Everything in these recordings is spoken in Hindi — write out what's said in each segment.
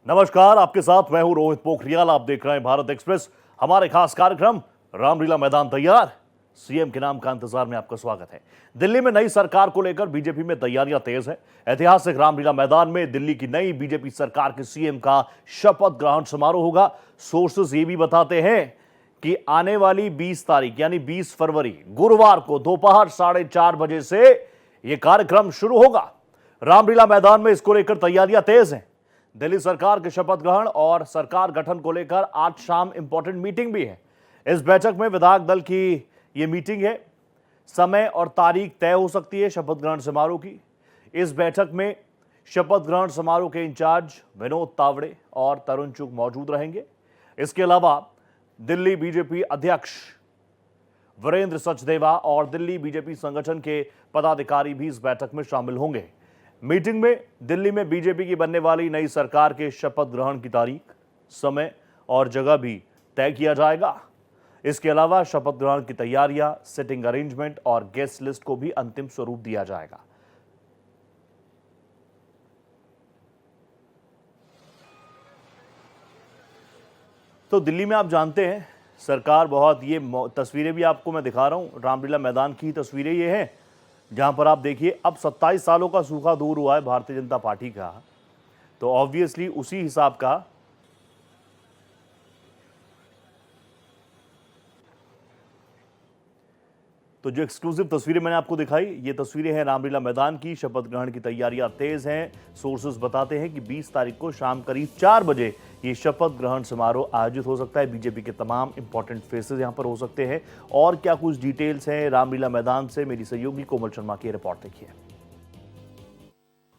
नमस्कार, आपके साथ मैं हूं रोहित पोखरियाल। आप देख रहे हैं भारत एक्सप्रेस। हमारे खास कार्यक्रम रामलीला मैदान तैयार, सीएम के नाम का इंतजार में आपका स्वागत है। दिल्ली में नई सरकार को लेकर बीजेपी में तैयारियां तेज है। ऐतिहासिक रामलीला मैदान में दिल्ली की नई बीजेपी सरकार के सीएम का शपथ ग्रहण समारोह होगा। सोर्सेस ये भी बताते हैं कि आने वाली 20 तारीख यानी 20 फरवरी गुरुवार को दोपहर 4:30 बजे से यह कार्यक्रम शुरू होगा। रामलीला मैदान में इसको लेकर तैयारियां तेज हैं। दिल्ली सरकार के शपथ ग्रहण और सरकार गठन को लेकर आज शाम इंपॉर्टेंट मीटिंग भी है। इस बैठक में विधायक दल की यह मीटिंग है। समय और तारीख तय हो सकती है शपथ ग्रहण समारोह की। इस बैठक में शपथ ग्रहण समारोह के इंचार्ज विनोद तावड़े और तरुण चुग मौजूद रहेंगे। इसके अलावा दिल्ली बीजेपी अध्यक्ष वीरेंद्र सचदेवा और दिल्ली बीजेपी संगठन के पदाधिकारी भी इस बैठक में शामिल होंगे। मीटिंग में दिल्ली में बीजेपी की बनने वाली नई सरकार के शपथ ग्रहण की तारीख, समय और जगह भी तय किया जाएगा। इसके अलावा शपथ ग्रहण की तैयारियां, सिटिंग अरेंजमेंट और गेस्ट लिस्ट को भी अंतिम स्वरूप दिया जाएगा। तो दिल्ली में आप जानते हैं सरकार बहुत, ये तस्वीरें भी आपको मैं दिखा रहा हूं, रामलीला मैदान की तस्वीरें ये हैं, जहां पर आप देखिए अब 27 सालों का सूखा दूर हुआ है भारतीय जनता पार्टी का। तो ऑब्वियसली उसी हिसाब का तो जो एक्सक्लूसिव तस्वीरें मैंने आपको दिखाई, ये तस्वीरें हैं रामलीला मैदान की। शपथ ग्रहण की तैयारियां तेज हैं। सोर्सेज बताते हैं कि 20 तारीख को शाम करीब 4 बजे ये शपथ ग्रहण समारोह आयोजित हो सकता है। बीजेपी के तमाम इंपॉर्टेंट फेसेस यहां पर हो सकते हैं। और क्या कुछ डिटेल्स हैं रामलीला मैदान से, मेरी सहयोगी कोमल शर्मा की रिपोर्ट देखिए।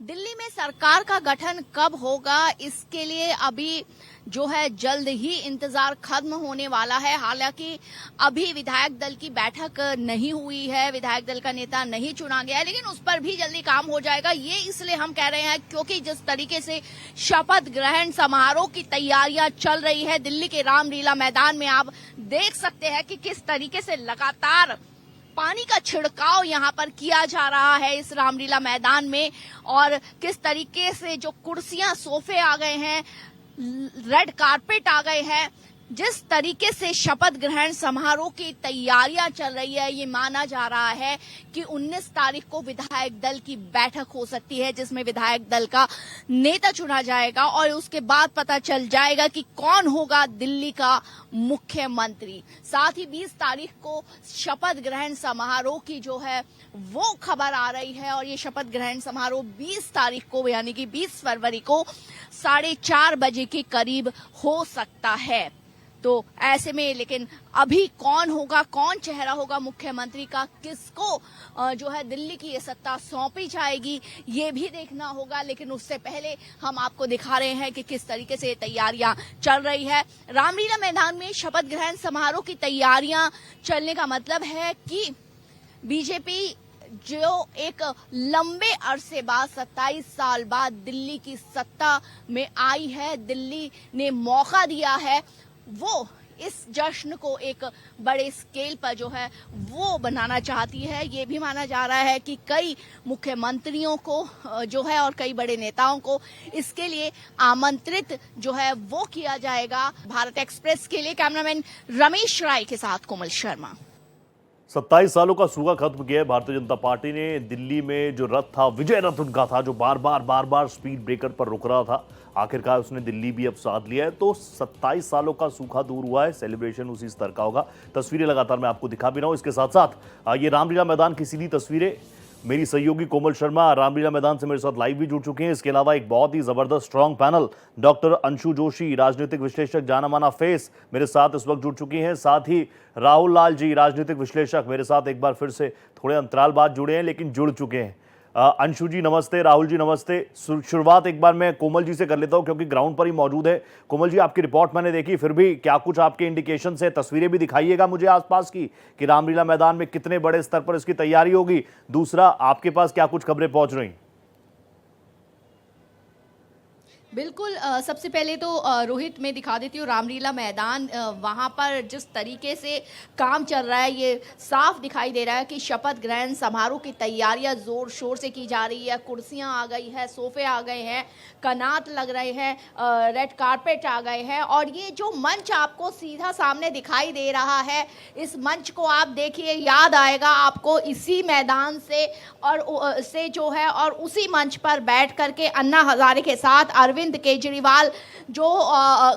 दिल्ली में सरकार का गठन कब होगा, इसके लिए अभी जो है जल्द ही इंतजार खत्म होने वाला है। हालांकि अभी विधायक दल की बैठक नहीं हुई है, विधायक दल का नेता नहीं चुना गया है, लेकिन उस पर भी जल्दी काम हो जाएगा। ये इसलिए हम कह रहे हैं क्योंकि जिस तरीके से शपथ ग्रहण समारोह की तैयारियां चल रही है दिल्ली के रामलीला मैदान में, आप देख सकते हैं कि किस तरीके से लगातार पानी का छिड़काव यहाँ पर किया जा रहा है इस रामलीला मैदान में, और किस तरीके से जो कुर्सियां, सोफे आ गए हैं, रेड कारपेट आ गए हैं। जिस तरीके से शपथ ग्रहण समारोह की तैयारियां चल रही है, ये माना जा रहा है कि 19 तारीख को विधायक दल की बैठक हो सकती है, जिसमें विधायक दल का नेता चुना जाएगा और उसके बाद पता चल जाएगा कि कौन होगा दिल्ली का मुख्यमंत्री। साथ ही 20 तारीख को शपथ ग्रहण समारोह की जो है वो खबर आ रही है, और ये शपथ ग्रहण समारोह 20 तारीख को यानी कि 20 फरवरी को 4:30 बजे के करीब हो सकता है। तो ऐसे में लेकिन अभी कौन होगा, कौन चेहरा होगा मुख्यमंत्री का, किसको जो है दिल्ली की ये सत्ता सौंपी जाएगी, ये भी देखना होगा। लेकिन उससे पहले हम आपको दिखा रहे हैं कि किस तरीके से तैयारियां चल रही है रामलीला मैदान में। शपथ ग्रहण समारोह की तैयारियां चलने का मतलब है कि बीजेपी जो एक लंबे अरसे बाद 27 साल बाद दिल्ली की सत्ता में आई है, दिल्ली ने मौका दिया है, वो इस जश्न को एक बड़े स्केल पर जो है वो बनाना चाहती है। ये भी माना जा रहा है कि कई मुख्यमंत्रियों को जो है और कई बड़े नेताओं को इसके लिए आमंत्रित जो है वो किया जाएगा। भारत एक्सप्रेस के लिए कैमरामैन रमेश राय के साथ कोमल शर्मा। 27 सालों का सूखा खत्म किया है भारतीय जनता पार्टी ने। दिल्ली में जो रथ था, विजय रथ उनका था, जो बार बार स्पीड ब्रेकर पर रुक रहा था, आखिरकार उसने दिल्ली भी अब साथ लिया है। तो 27 सालों का सूखा दूर हुआ है। सेलिब्रेशन उसी स्तर का होगा। तस्वीरें लगातार मैं आपको दिखा भी रहा हूं। इसके साथ साथ ये रामलीला मैदान की सीधी तस्वीरें, मेरी सहयोगी कोमल शर्मा रामलीला मैदान से मेरे साथ लाइव भी जुड़ चुके हैं। इसके अलावा एक बहुत ही जबरदस्त strong panel, doctor Anshu Joshi, राजनीतिक विश्लेषक, जाना माना फेस, मेरे साथ इस वक्त जुड़ चुकी हैं। साथ ही राहुल लाल जी, राजनीतिक विश्लेषक, मेरे साथ एक बार फिर से थोड़े अंतराल बाद जुड़े हैं लेकिन जुड़ चुके हैं। अंशु जी नमस्ते, राहुल जी नमस्ते। शुरुआत एक बार मैं कोमल जी से कर लेता हूं क्योंकि ग्राउंड पर ही मौजूद है। कोमल जी, आपकी रिपोर्ट मैंने देखी, फिर भी क्या कुछ आपके इंडिकेशन है, तस्वीरें भी दिखाइएगा मुझे आसपास की कि रामलीला मैदान में कितने बड़े स्तर पर इसकी तैयारी होगी। दूसरा, आपके पास क्या कुछ खबरें पहुंच रही? बिल्कुल सबसे पहले तो रोहित मैं दिखा देती हूँ रामलीला मैदान। वहाँ पर जिस तरीके से काम चल रहा है ये साफ दिखाई दे रहा है कि शपथ ग्रहण समारोह की तैयारियां जोर शोर से की जा रही है। कुर्सियां आ गई है, सोफे आ गए हैं, कनात लग रहे हैं, रेड कारपेट आ गए हैं और ये जो मंच आपको सीधा सामने दिखाई दे रहा है, इस मंच को आप देखिए, याद आएगा आपको इसी मैदान से और से जो है, और उसी मंच पर बैठ करके अन्ना हजारे के साथ अरविंद केजरीवाल जो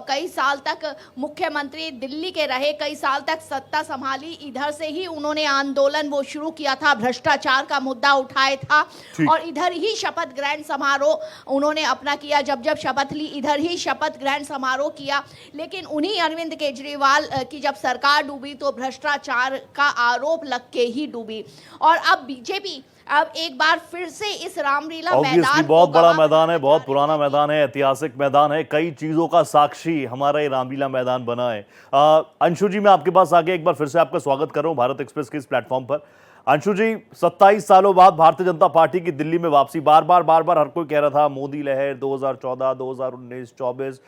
कई साल तक मुख्यमंत्री दिल्ली के रहे, कई साल तक सत्ता संभाली, इधर से ही उन्होंने आंदोलन वो शुरू किया था, भ्रष्टाचार का मुद्दा उठाया था और इधर ही शपथ ग्रहण समारोह उन्होंने अपना किया। जब जब शपथ ली इधर ही शपथ ग्रहण समारोह किया। लेकिन उन्हीं अरविंद केजरीवाल की जब सरकार डूबी तो भ्रष्टाचार का आरोप लग के ही डूबी और अब बीजेपी अब एक बार फिर से इस रामलीला मैदान बहुत बड़ा मैदान है, बहुत पुराना मैदान है, ऐतिहासिक मैदान है, कई चीजों का साक्षी हमारा ये रामलीला मैदान बना है। अंशु जी, मैं आपके पास आके एक बार फिर से आपका स्वागत कर रहा हूं भारत एक्सप्रेस के इस प्लेटफॉर्म पर। अंशु जी, 27 सालों बाद भारतीय जनता पार्टी की दिल्ली में वापसी, बार बार हर कोई कह रहा था मोदी लहर 2014, 2019, 24,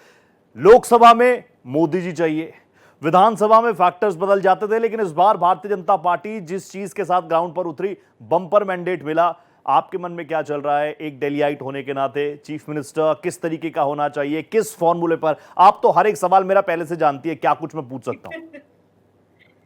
लोकसभा में मोदी जी चाहिए, विधानसभा में फैक्टर्स बदल जाते थे, लेकिन इस बार भारतीय जनता पार्टी जिस चीज के साथ ग्राउंड पर उतरी, बम्पर मैंडेट मिला। आपके मन में क्या चल रहा है एक दिल्लीइट होने के नाते? चीफ मिनिस्टर किस तरीके का होना चाहिए, किस फॉर्मूले पर? आप तो हर एक सवाल मेरा पहले से जानती है, क्या कुछ मैं पूछ सकता हूं?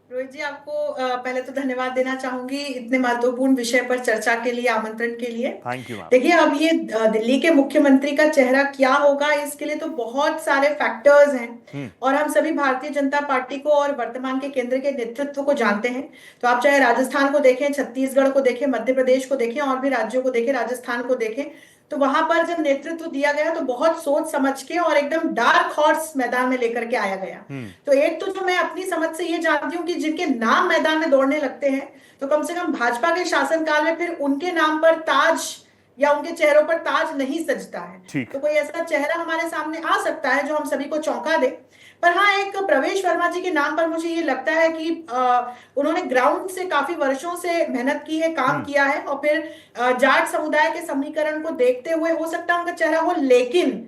रोहित जी, आपको पहले तो धन्यवाद देना चाहूंगी इतने महत्वपूर्ण विषय पर चर्चा के लिए, आमंत्रण के लिए। Thank you ma'am. देखिए, अब ये दिल्ली के मुख्यमंत्री का चेहरा क्या होगा, इसके लिए तो बहुत सारे फैक्टर्स हैं और हम सभी भारतीय जनता पार्टी को और वर्तमान के केंद्र के नेतृत्व को जानते हैं। तो आप चाहे राजस्थान को देखें, छत्तीसगढ़ को देखें, मध्य प्रदेश को देखें और भी राज्यों को देखें, राजस्थान को देखें, तो वहां पर जब नेतृत्व दिया गया तो बहुत सोच समझ के और एकदम डार्क हॉर्स मैदान में लेकर के आया गया। तो एक तो जो मैं अपनी समझ से ये जानती हूँ कि जिनके नाम मैदान में दौड़ने लगते हैं तो कम से कम भाजपा के शासनकाल में फिर उनके नाम पर ताज या उनके चेहरों पर ताज नहीं सजता है। तो कोई ऐसा चेहरा हमारे सामने आ सकता है जो हम सभी को चौंका दे। पर हाँ, एक प्रवेश वर्मा जी के नाम पर मुझे ये लगता है कि उन्होंने ग्राउंड से काफी वर्षों से मेहनत की है, काम किया है और फिर जाट समुदाय के समीकरण को देखते हुए हो सकता है उनका चेहरा हो। लेकिन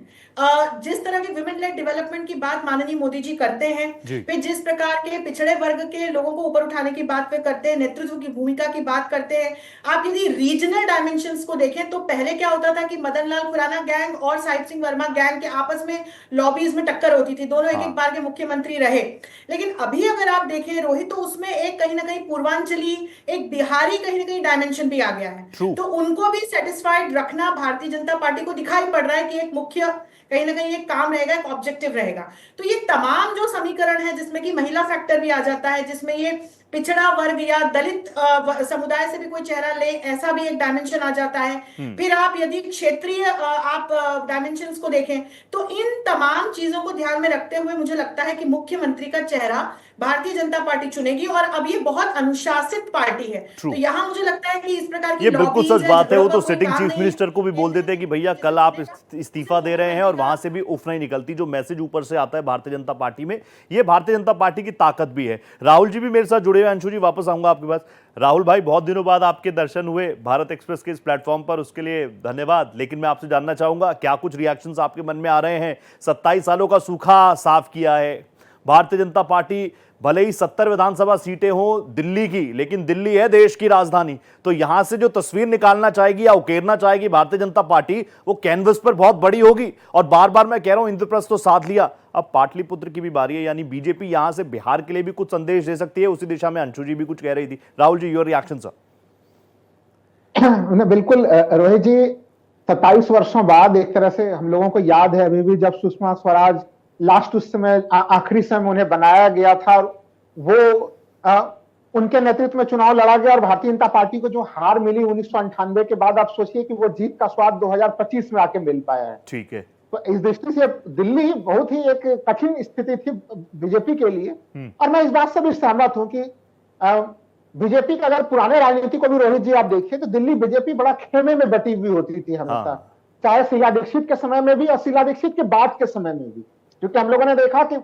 जिस तरह की विमेन लेड डेवलपमेंट की बात माननीय मोदी जी करते हैं, फिर जिस प्रकार के पिछड़े वर्ग के लोगों को ऊपर उठाने की बात वे करते हैं, नेतृत्व की भूमिका की बात करते हैं। आप यदि रीजनल डायमेंशंस को देखें तो पहले क्या होता था कि मदन लाल खुराना गैंग और साहिब सिंह वर्मा गैंग के आपस में लॉबीज में टक्कर होती थी, दोनों एक बार के मुख्यमंत्री रहे। लेकिन अभी अगर आप देखें रोहित, तो उसमें एक कहीं ना कहीं पूर्वांचली, एक बिहारी कहीं ना कहीं डायमेंशन भी आ गया है। तो उनको भी सेटिस्फाइड रखना भारतीय जनता पार्टी को दिखाई पड़ रहा है कि एक मुख्य कहीं ना कहीं एक काम रहेगा, एक ऑब्जेक्टिव रहेगा। तो ये तमाम जो समीकरण है जिसमें कि महिला फैक्टर भी आ जाता है, जिसमें ये पिछड़ा वर्ग या दलित समुदाय से भी कोई चेहरा ले, ऐसा भी एक डायमेंशन आ जाता है। फिर आप यदि क्षेत्रीय आप डायमेंशंस को देखें तो इन तमाम चीजों को ध्यान में रखते हुए मुझे लगता है कि मुख्यमंत्री का चेहरा भारतीय जनता पार्टी चुनेगी और अब ये बहुत अनुशासित पार्टी है। तो यहाँ मुझे लगता है कि इस प्रकार की ये बिल्कुल सच बात है। वो तो सिटिंग चीफ मिनिस्टर को भी बोल देते हैं कि भैया कल आप इस्तीफा दे रहे हैं और वहां से भी उफ नहीं निकलती। जो मैसेज ऊपर से आता है भारतीय जनता पार्टी में, ये भारतीय जनता पार्टी की ताकत भी है। राहुल जी भी मेरे साथ जुड़े हुए। अंशु जी, वापस आऊंगा आपके पास। राहुल भाई, बहुत दिनों बाद आपके दर्शन हुए भारत एक्सप्रेस के इस प्लेटफॉर्म पर, उसके लिए धन्यवाद। लेकिन मैं आपसे जानना चाहूंगा क्या कुछ रिएक्शंस आपके मन में आ रहे हैं? 27 सालों का सूखा साफ किया है भारतीय जनता पार्टी। भले ही 70 विधानसभा सीटें हो दिल्ली की, लेकिन दिल्ली है देश की राजधानी। तो यहां से जो तस्वीर निकालना चाहेगी या उकेरना चाहेगी भारतीय जनता पार्टी, वो कैनवस पर बहुत बड़ी होगी। और बार बार मैं कह रहा हूं, इंद्रप्रस्थ तो साथ लिया, अब पाटलिपुत्र की भी बारी है। यानी बीजेपी यहां से बिहार के लिए भी कुछ संदेश दे सकती है। उसी दिशा में अंशु जी भी कुछ कह रही थी। Rahul ji, your reaction sir. बिल्कुल रोहित जी, 27 वर्षों बाद एक तरह से हम लोगों को याद है अभी भी, जब सुषमा स्वराज लास्ट उस समय आखिरी समय उन्हें बनाया गया था और वो उनके नेतृत्व में चुनाव लड़ा गया और भारतीय जनता पार्टी को जो हार मिली 1998 के बाद, आप सोचिए कि वो जीत का स्वाद 2025 में आके मिल पाया है। ठीक है। तो इस दृष्टि से दिल्ली बहुत ही एक कठिन स्थिति थी बीजेपी के लिए। और मैं इस बात से भी सहमत हूं कि बीजेपी के अगर पुराने राजनीति को भी रोहित जी आप देखिए तो दिल्ली बीजेपी बड़ा खेमे में बटी हुई होती थी हमेशा, चाहे शीला दीक्षित के समय में भी और शीला दीक्षित के बाद के समय में भी। क्योंकि हम लोगों ने देखा कि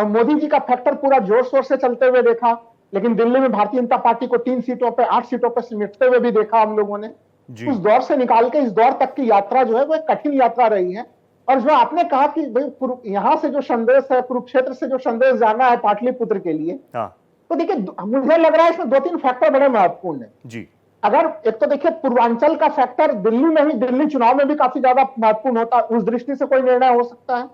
मोदी जी का फैक्टर पूरा जोर शोर से चलते हुए देखा, लेकिन दिल्ली में भारतीय जनता पार्टी को 3 सीटों पे 8 सीटों पे सिमटते हुए भी देखा हम लोगों ने। उस दौर से निकाल के इस दौर तक की यात्रा जो है वो एक कठिन यात्रा रही है। और जो आपने कहा कि भाई यहाँ से जो संदेश है, कुरुक्षेत्र से जो संदेश जाना है पाटलिपुत्र के लिए, हाँ तो देखिए मुझे लग रहा है इसमें 2-3 फैक्टर बड़े महत्वपूर्ण है जी। अगर एक तो देखिए पूर्वांचल का फैक्टर दिल्ली में ही, दिल्ली चुनाव में भी काफी ज्यादा महत्वपूर्ण होता है, उस दृष्टि से कोई निर्णय हो सकता है।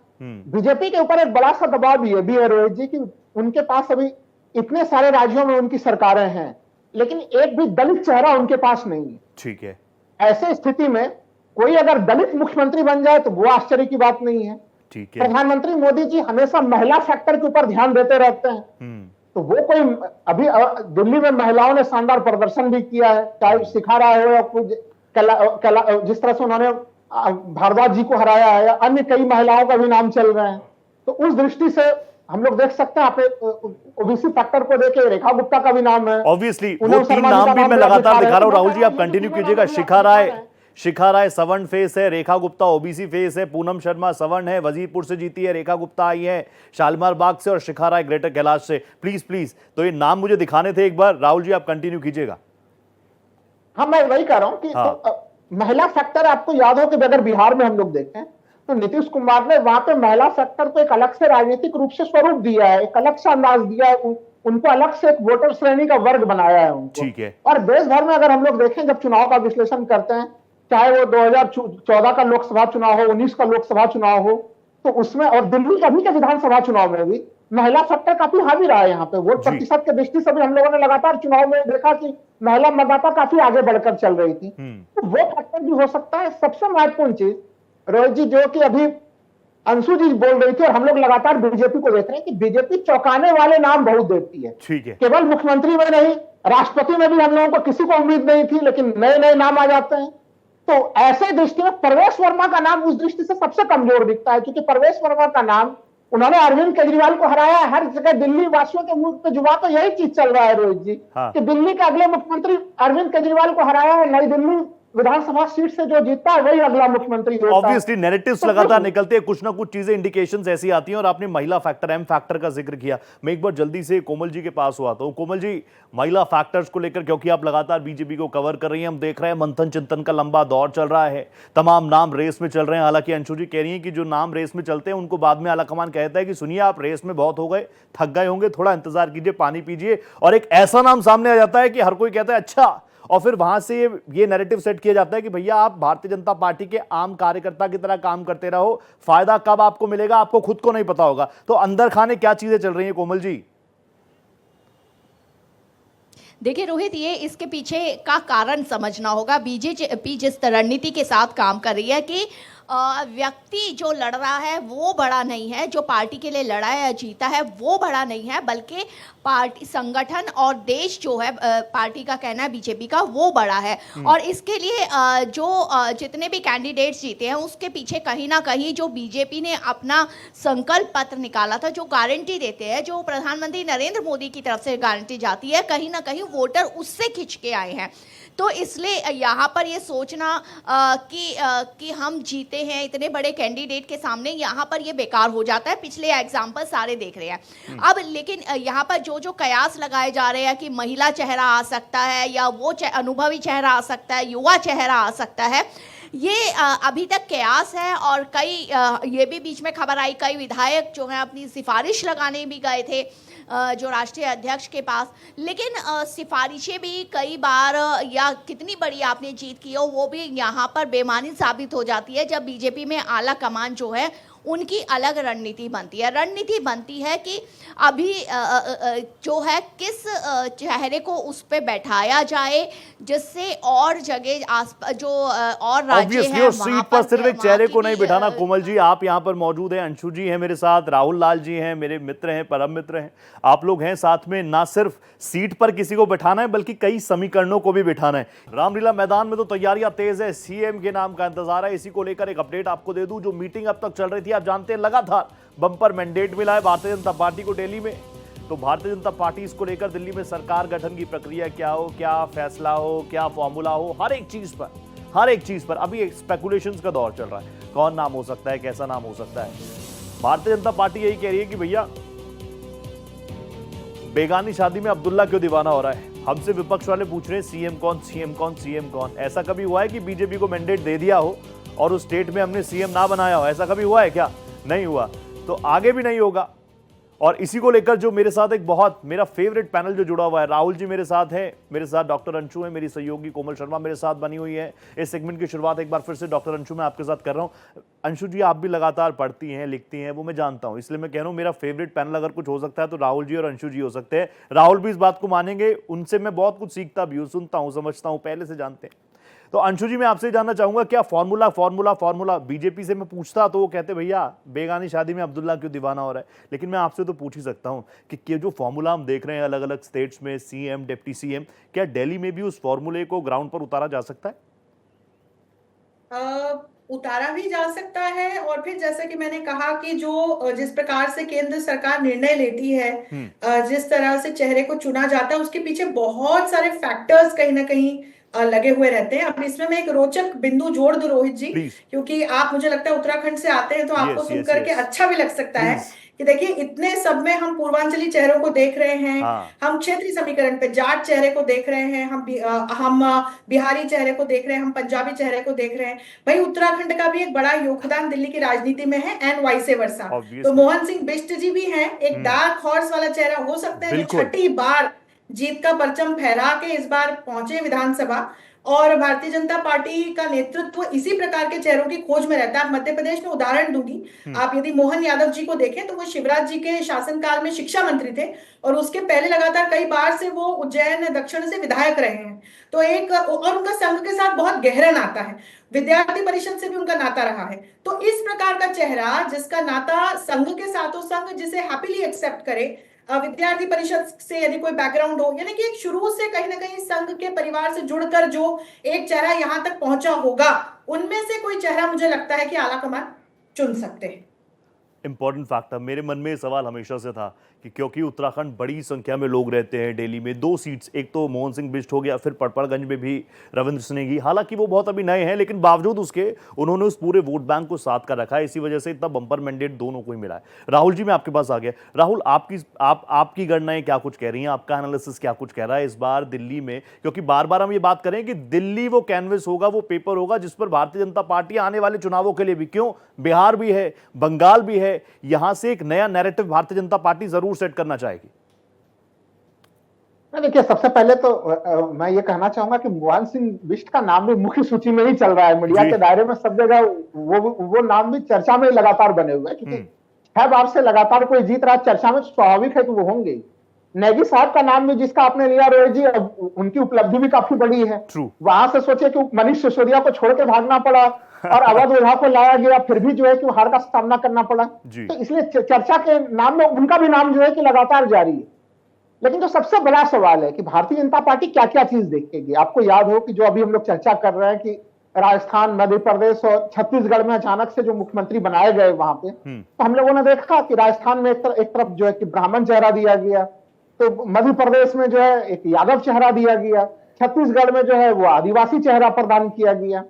बीजेपी के ऊपर एक बड़ा सा दबाव भी है रोहित जी, कि उनके पास अभी इतने सारे राज्यों में उनकी सरकारें हैं, लेकिन एक भी दलित चेहरा उनके पास नहीं है। ठीक है। ऐसे स्थिति में कोई अगर दलित मुख्यमंत्री बन जाए तो वो आश्चर्य की बात नहीं है। ठीक है। प्रधानमंत्री मोदी जी हमेशा महिला फैक्टर के ऊपर ध्यान देते रहते हैं, तो वो कोई अभी दिल्ली में महिलाओं ने शानदार प्रदर्शन भी किया है, चाहे सिखा रहा हो या कुछ जिस तरह से उन्होंने भारद्वाज जी को हराया है, अन्य कई महिलाओं का भी नाम चल रहे हैं। तो उस दृष्टि से हम लोग देख सकते हैं, आपने ओबीसी फैक्टर को देखे, रेखा गुप्ता का भी नाम है। ऑब्वियसली वो 3 नाम भी मैं लगातार दिखा रहा हूं। राहुल जी आप कंटिन्यू कीजिएगा। शिखा राय सवर्ण फेस है, रेखा गुप्ता ओबीसी फेस है, पूनम शर्मा सवर्ण है, वजीरपुर से जीती है, रेखा गुप्ता आई है शालीमार बाग से, और शिखा राय ग्रेटर कैलाश से। प्लीज तो ये नाम मुझे दिखाने थे एक बार। राहुल जी आप कंटिन्यू कीजिएगा। हाँ, मैं वही कह रहा हूं कि महिला फैक्टर आपको याद हो कि अगर बिहार में हम लोग देखें तो नीतीश कुमार ने वहां पे महिला फैक्टर को एक अलग से राजनीतिक रूप से स्वरूप दिया है, एक अलग सा अंदाज दिया है, उनको अलग से एक वोटर श्रेणी का वर्ग बनाया है उनको। ठीक है। और देश भर में अगर हम लोग देखें, जब चुनाव का विश्लेषण करते हैं, चाहे वो 2014 का लोकसभा चुनाव हो, 19 का लोकसभा चुनाव हो, तो उसमें और दिल्ली का भी के विधानसभा चुनाव में भी महिला फैक्टर काफी हावी रहा है। यहाँ पे वोट प्रतिशत के दृष्टि से भी हम लोगों ने लगातार चुनाव में देखा कि महिला मतदाता काफी आगे बढ़कर चल रही थी, तो वो फैक्टर भी हो सकता है। सबसे महत्वपूर्ण चीज रोहित जी, जो कि अभी अंशु जी बोल रही थी और हम लोग लगातार बीजेपी को देख रहे हैं कि बीजेपी चौंकाने वाले नाम बहुत देती है। ठीक है। केवल मुख्यमंत्री में नहीं, राष्ट्रपति में भी हम लोगों को किसी को उम्मीद नहीं थी, लेकिन नए नए नाम आ जाते हैं। तो ऐसे दृष्टि में प्रवेश वर्मा का नाम उस दृष्टि से सबसे कमजोर दिखता है, क्योंकि प्रवेश वर्मा का नाम, उन्होंने अरविंद केजरीवाल को हराया है। हर जगह दिल्ली वासियों के मुंह पे जुबान तो यही चीज चल रहा है रोहित जी, कि दिल्ली के अगले मुख्यमंत्री अरविंद केजरीवाल को हराया है, नई दिल्ली विधानसभा सीट से जो जीतता है वही अगला मुख्यमंत्री होता है। ऑब्वियसली नैरेटिव्स लगातार निकलते हैं, कुछ ना कुछ चीजें इंडिकेशंस ऐसी आती हैं। और आपने महिला फैक्टर, एम फैक्टर का जिक्र किया। मैं एक बार जल्दी से कोमल जी के पास हुआ था। कोमल जी, महिला फैक्टर्स को लेकर, क्योंकि आप लगातार बीजेपी को कवर कर रही हैं, हम देख रहे हैं मंथन चिंतन का लंबा दौर चल रहा है, तमाम नाम रेस में चल रहे हैं। हालांकि अंशु जी कह रही हैं कि जो नाम रेस में चलते हैं उनको बाद में आलाकमान कहता है कि सुनिए आप रेस में बहुत हो गए, थक गए होंगे, थोड़ा इंतजार कीजिए, पानी पीजिए, और एक ऐसा नाम सामने आ जाता है कि हर कोई कहता है अच्छा, और फिर वहां से ये नैरेटिव सेट किया जाता है कि भैया आप भारतीय जनता पार्टी के आम कार्यकर्ता की तरह काम करते रहो, फायदा कब आपको मिलेगा आपको खुद को नहीं पता होगा। तो अंदर खाने क्या चीजें चल रही हैं कोमल जी? देखिए रोहित, ये इसके पीछे का कारण समझना होगा। बीजेपी जिस रणनीति के साथ काम कर रही है कि व्यक्ति जो लड़ रहा है वो बड़ा नहीं है, जो पार्टी के लिए लड़ा है या जीता है वो बड़ा नहीं है, बल्कि पार्टी, संगठन और देश जो है, पार्टी का कहना है बीजेपी का, वो बड़ा है। और इसके लिए जितने भी कैंडिडेट्स जीते हैं उसके पीछे कहीं ना कहीं जो बीजेपी ने अपना संकल्प पत्र निकाला था, जो गारंटी देते हैं, जो प्रधानमंत्री नरेंद्र मोदी की तरफ से गारंटी जाती है, कहीं ना कहीं वोटर उससे खिंच के आए हैं। तो इसलिए यहाँ पर ये सोचना कि हम जीते हैं इतने बड़े कैंडिडेट के सामने, यहाँ पर ये बेकार हो जाता है। पिछले एग्जाम्पल सारे देख रहे हैं अब, लेकिन यहाँ पर जो कयास लगाए जा रहे हैं कि महिला चेहरा आ सकता है या वो अनुभवी चेहरा आ सकता है, युवा चेहरा आ सकता है, ये अभी तक कयास है। और कई ये भी बीच में खबर आई, कई विधायक जो हैं अपनी सिफारिश लगाने भी गए थे जो राष्ट्रीय अध्यक्ष के पास, लेकिन सिफारिशें भी कई बार या कितनी बड़ी आपने जीत की हो वो भी यहाँ पर बेमानी साबित हो जाती है, जब बीजेपी में आला कमान जो है उनकी अलग रणनीति बनती है। रणनीति बनती है कि अभी जो है किस चेहरे को उस पे बैठाया जाए जिससे और जगह जो और राज्य है सीट पर सिर्फ एक चेहरे को नहीं बिठाना। कोमल जी आप यहाँ पर मौजूद हैं, अंशु जी हैं मेरे साथ, राहुल लाल जी हैं मेरे मित्र हैं, परम मित्र हैं, आप लोग हैं साथ में। ना सिर्फ सीट पर किसी को बिठाना है बल्कि कई समीकरणों को भी बिठाना है। रामलीला मैदान में तो तैयारियां तेज है, सीएम के नाम का इंतजार है। इसी को लेकर एक अपडेट आपको दे दूं, जो मीटिंग अब तक चल रही थी, आप जानते हैं लगातार बंपर मैंडेट मिला है भारतीय जनता पार्टी को दिल्ली में। तो भारतीय जनता पार्टी इसको लेकर दिल्ली में सरकार गठन की प्रक्रिया क्या हो, क्या फैसला हो, क्या फॉर्मूला हो, हर एक चीज पर अभी स्पेकुलेशंस का दौर चल रहा है। कौन नाम हो सकता है, कैसा नाम हो सकता है। भारतीय जनता पार्टी यही कह रही है कि भैया बेगानी शादी में अब्दुल्ला क्यों दीवाना हो रहा है। हमसे विपक्ष वाले पूछ रहे हैं सीएम कौन, सीएम कौन, सीएम कौन। ऐसा कभी हुआ है कि बीजेपी को मैंडेट दे दिया हो और उस स्टेट में हमने सीएम ना बनाया हो। ऐसा कभी हुआ है क्या? नहीं हुआ, तो आगे भी नहीं होगा। और इसी को लेकर जो मेरे साथ एक बहुत मेरा फेवरेट पैनल जो जुड़ा हुआ है, राहुल जी मेरे साथ है, मेरे साथ डॉक्टर अंशु है, मेरी सहयोगी कोमल शर्मा मेरे साथ बनी हुई है। इस सेगमेंट की शुरुआत एक बार फिर से डॉक्टर अंशु मैं आपके साथ कर रहा हूं। अंशु जी, आप भी लगातार पढ़ती हैं, लिखती हैं, वो मैं जानता हूं, इसलिए मैं कह रहा हूं मेरा फेवरेट पैनल अगर कुछ हो सकता है तो राहुल जी और अंशु जी हो सकते हैं। राहुल भी इस बात को मानेंगे, उनसे मैं बहुत कुछ सीखता भी हूँ, सुनता हूँ, समझता हूँ, पहले से जानते हैं। तो अंशु जी, मैं आपसे जानना चाहूंगा, क्या फॉर्मूला बीजेपी से मैं पूछता तो वो कहते भैया बेगानी शादी में अब्दुल्ला क्यों दीवाना हो रहा है, लेकिन मैं आपसे तो पूछ ही सकता हूं कि जो फॉर्मूला हम देख रहे हैं अलग अलग स्टेट्स में, सीएम, डिप्टी सीएम, क्या दिल्ली में भी उस फॉर्मूले को ग्राउंड पर उतारा जा सकता है? उतारा भी जा सकता है, और फिर जैसे कि मैंने कहा कि जो जिस प्रकार से केंद्र सरकार निर्णय लेती है, जिस तरह से चेहरे को चुना जाता है, उसके पीछे बहुत सारे फैक्टर्स कहीं ना कहीं लगे हुए रहते हैं। अब इसमें मैं एक रोचक बिंदु जोड़ दूं रोहित जी, क्योंकि आप, मुझे लगता है, उत्तराखंड से आते हैं, तो आपको सुन करके अच्छा भी लग सकता है कि देखिए, इतने सब में हम पूर्वांचली चेहरों को देख रहे हैं, हम क्षेत्रीय समीकरण पे जाट चेहरे को देख रहे हैं, हम बिहारी चेहरे को देख रहे हैं, हम पंजाबी चेहरे को देख रहे हैं। भाई, उत्तराखंड का भी एक बड़ा योगदान दिल्ली की राजनीति में है, एंड वाइसे वर्सा। तो मोहन सिंह बिष्ट जी भी हैं, एक डार्क हॉर्स वाला चेहरा हो सकता है, जो छठी बार जीत का परचम फहरा के इस बार पहुंचे विधानसभा। और भारतीय जनता पार्टी का नेतृत्व इसी प्रकार के चेहरों की खोज में रहता है। मध्य प्रदेश में उदाहरण दूंगी, आप यदि मोहन यादव जी को देखें तो वो शिवराज जी के शासनकाल में शिक्षा मंत्री थे, और उसके पहले लगातार कई बार से वो उज्जैन दक्षिण से विधायक रहे हैं। तो एक, और उनका संघ के साथ बहुत गहरा नाता है, विद्यार्थी परिषद से भी उनका नाता रहा है। तो इस प्रकार का चेहरा जिसका नाता संघ के साथ हो, संघ जिसे हैप्पीली एक्सेप्ट करे, विद्यार्थी परिषद से यदि कोई बैकग्राउंड हो, यानी कि एक शुरू से कहीं ना कहीं संघ के परिवार से जुड़कर जो एक चेहरा यहां तक पहुंचा होगा, उनमें से कोई चेहरा मुझे लगता है कि आला कमान चुन सकते हैं। इंपॉर्टेंट फैक्टर मेरे मन में ये सवाल हमेशा से था कि क्योंकि उत्तराखंड बड़ी संख्या में लोग रहते हैं दिल्ली में, 2 सीट्स, एक तो मोहन सिंह बिष्ट हो गया, फिर पड़पड़गंज में भी रविंद्र स्नेही, हालांकि वो बहुत अभी नए हैं, लेकिन बावजूद उसके उन्होंने उस पूरे वोट बैंक को साथ कर रखा है, इसी वजह से इतना बंपर मैंडेट दोनों को ही मिला है। राहुल जी, मैं आपके पास आ गया। राहुल, आपकी गणनाएं क्या कुछ कह रही हैं, आपका एनालिसिस क्या कुछ कह रहा है इस बार दिल्ली में? क्योंकि बार बार हम ये बात करें कि दिल्ली वो कैनवस होगा, वो पेपर होगा जिस पर भारतीय जनता पार्टी आने वाले चुनावों के लिए भी, क्यों, बिहार भी है, बंगाल भी है, यहां से एक नया नैरेटिव भारतीय जनता पार्टी जरूर सेट करना चाहेगी। देखिए, सबसे पहले तो मैं ये कहना चाहूंगा कि मोहन सिंह बिष्ट का नाम भी मुख्य सूची में ही चल रहा है, मीडिया के दायरे में सब जगह वो नाम भी चर्चा में लगातार बने हुए हैं, क्योंकि 6 बार से लगातार कोई जीत रहा चर्चा में, स्वाभाविक है कि वो होंगे। नेगी साहब का नाम भी जिसका आपने लिया रोहित जी, अब उनकी उपलब्धि भी काफी बड़ी है। वहां से सोचे कि मनीष सिसोदिया को छोड़ के भागना पड़ा और अवध ओझा को लाया गया, फिर भी जो है कि हार का सामना करना पड़ा। तो इसलिए चर्चा के नाम में उनका भी नाम जो है कि लगातार जारी है। लेकिन जो सबसे बड़ा सवाल है कि भारतीय जनता पार्टी क्या क्या चीज देखेगी। आपको याद हो कि जो अभी हम लोग चर्चा कर रहे हैं कि राजस्थान, मध्य प्रदेश और छत्तीसगढ़ में अचानक से जो मुख्यमंत्री बनाए गए वहां पे, तो हम लोगों ने देखा कि राजस्थान में एक तरफ जो है कि ब्राह्मण चेहरा दिया गया, तो मध्य प्रदेश में जो है एक यादव चेहरा दिया गया, छत्तीसगढ़ में जो है वो आदिवासी चेहरा प्रदान किया गया।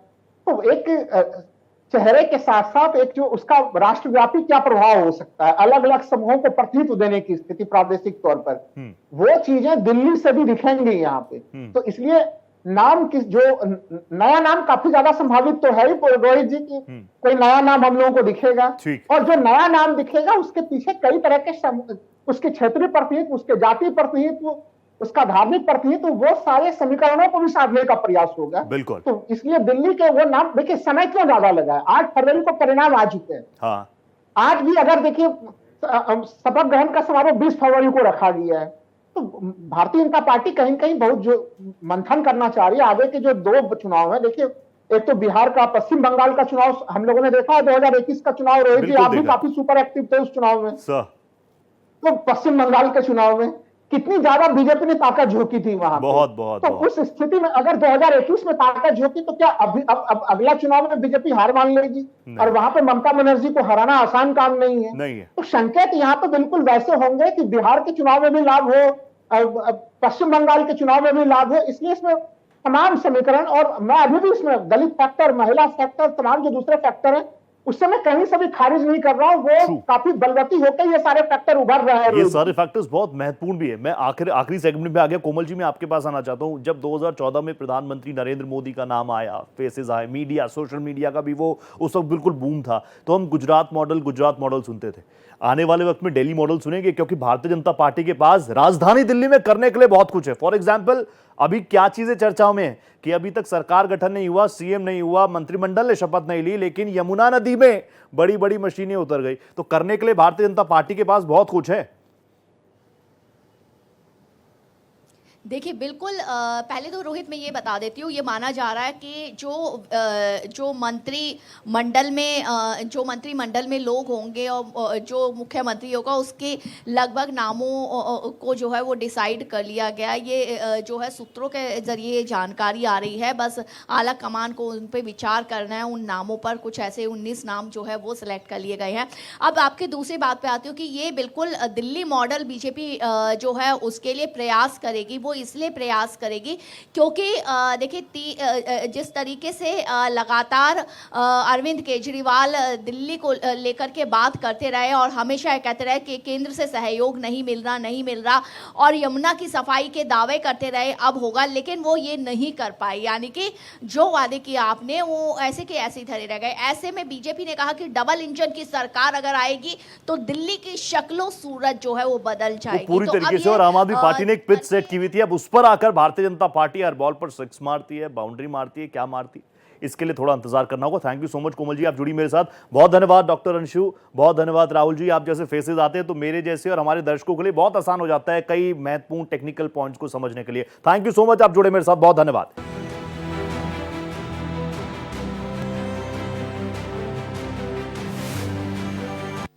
तो एक चेहरे के साथ साथ एक जो उसका राष्ट्रव्यापी क्या प्रभाव हो सकता है, अलग अलग समूहों को प्रतिनिधित्व देने की स्थिति प्रादेशिक तौर पर, वो चीजें दिल्ली से भी दिखेंगी यहाँ पे। तो इसलिए नाम जो नया नाम काफी ज्यादा संभावित तो है ही रोहित जी की, कोई नया नाम हम लोगों को दिखेगा, और जो नया नाम दिखेगा उसके पीछे कई तरह के उसके क्षेत्रीय प्रतिनिधित्व, उसके जातीय प्रतिनिधित्व, उसका धार्मिक प्रतिनिधित्व, वो सारे समीकरणों को भी साधने का प्रयास होगा। बिल्कुल। तो इसलिए दिल्ली के वो नाम, देखिए समय क्यों ज्यादा लगा है, 8 फरवरी को परिणाम आ चुके हैं। हाँ। आज भी अगर देखिए शपथ ग्रहण का समारोह 20 फरवरी को रखा गया है, तो भारतीय जनता पार्टी कहीं कहीं बहुत जो मंथन करना चाह रही है आगे के जो 2 चुनाव है। देखिए, एक तो बिहार का, पश्चिम बंगाल का चुनाव हम लोगों ने देखा है, 2021 का चुनाव रोहित जी आप भी काफी सुपर एक्टिव थे उस चुनाव में। तो पश्चिम बंगाल के चुनाव में कितनी ज्यादा बीजेपी ने ताकत झोंकी थी वहां बहुत। तो उस स्थिति में अगर 2021 में ताकत झोंकी, तो क्या अब अगला चुनाव में बीजेपी हार मान लेगी? और वहां पे ममता बनर्जी को हराना आसान काम नहीं है। तो संकेत यहाँ पे बिल्कुल वैसे होंगे कि बिहार के चुनाव में भी लाभ हो, पश्चिम बंगाल के चुनाव में भी लाभ हो। इसलिए इसमें तमाम समीकरण, और मैं अभी भी इसमें दलित फैक्टर, महिला फैक्टर, तमाम जो दूसरे फैक्टर हैं, उससे मैं कहीं से भी खारिज नहीं कर रहा हूं, वो True. काफी बलवती होकर ये सारे फैक्टर उभर रहे हैं। ये सारे फैक्टर्स बहुत महत्वपूर्ण भी है। मैं आखिरी सेगमेंट में आ गया। कोमल जी, मैं आपके पास आना चाहता हूं। जब 2014 में प्रधानमंत्री नरेंद्र मोदी का नाम आया, फेसेस आए, मीडिया, सोशल मीडिया का भी वो उस वक्त बिल्कुल बूम था, तो हम गुजरात मॉडल सुनते थे। आने वाले वक्त में दिल्ली मॉडल सुनेंगे, क्योंकि भारतीय जनता पार्टी के पास राजधानी दिल्ली में करने के लिए बहुत कुछ है। फॉर एग्जाम्पल, अभी क्या चीजें चर्चाओं में है कि अभी तक सरकार गठन नहीं हुआ, सीएम नहीं हुआ, मंत्रिमंडल ने शपथ नहीं ली, लेकिन यमुना नदी में बड़ी बड़ी मशीनें उतर गई। तो करने के लिए भारतीय जनता पार्टी के पास बहुत कुछ है। देखिए, बिल्कुल पहले तो रोहित मैं ये बता देती हूँ, ये माना जा रहा है कि जो मंत्रिमंडल में लोग होंगे और जो मुख्यमंत्री होगा उसके लगभग नामों को जो है वो डिसाइड कर लिया गया। ये जो है सूत्रों के जरिए जानकारी आ रही है। बस आला कमान को उन पर विचार करना है। उन नामों पर कुछ ऐसे 19 नाम जो है वो सिलेक्ट कर लिए गए हैं। अब आपके दूसरी बात पे आती हूँ कि ये बिल्कुल दिल्ली मॉडल बीजेपी जो है उसके लिए प्रयास करेगी। वो इसलिए प्रयास करेगी क्योंकि देखिए, जिस तरीके से लगातार अरविंद केजरीवाल दिल्ली को लेकर के बात करते रहे और हमेशा कहते रहे कि केंद्र से सहयोग नहीं मिल रहा और यमुना की सफाई के दावे करते रहे अब होगा, लेकिन वो ये नहीं कर पाए। यानी कि जो वादे किया आपने वो ऐसे के ऐसे ही धरे रह गए। ऐसे में बीजेपी ने कहा कि डबल इंजन की सरकार अगर आएगी तो दिल्ली की शक्लो सूरत जो है वो बदल जाएगी। पूरी तरीके से। और आम आदमी पार्टी ने एक पिच सेट की हुई थी, अब उस पर आकर भारतीय जनता पार्टी हर बॉल पर सिक्स मारती है, बाउंड्री मारती है, क्या मारती है, इसके लिए थोड़ा इंतजार करना होगा। Thank you so much Komal ji, आप जुड़ी मेरे साथ। बहुत धन्यवाद डॉक्टर अंशु, बहुत धन्यवाद राहुल जी। आप जैसे फेसेस आते हैं तो मेरे जैसे और हमारे दर्शकों के लिए बहुत आसान हो जाता है कई महत्वपूर्ण टेक्निकल पॉइंट्स को समझने के लिए। थैंक यू सो मच, आप जुड़े मेरे साथ, बहुत धन्यवाद।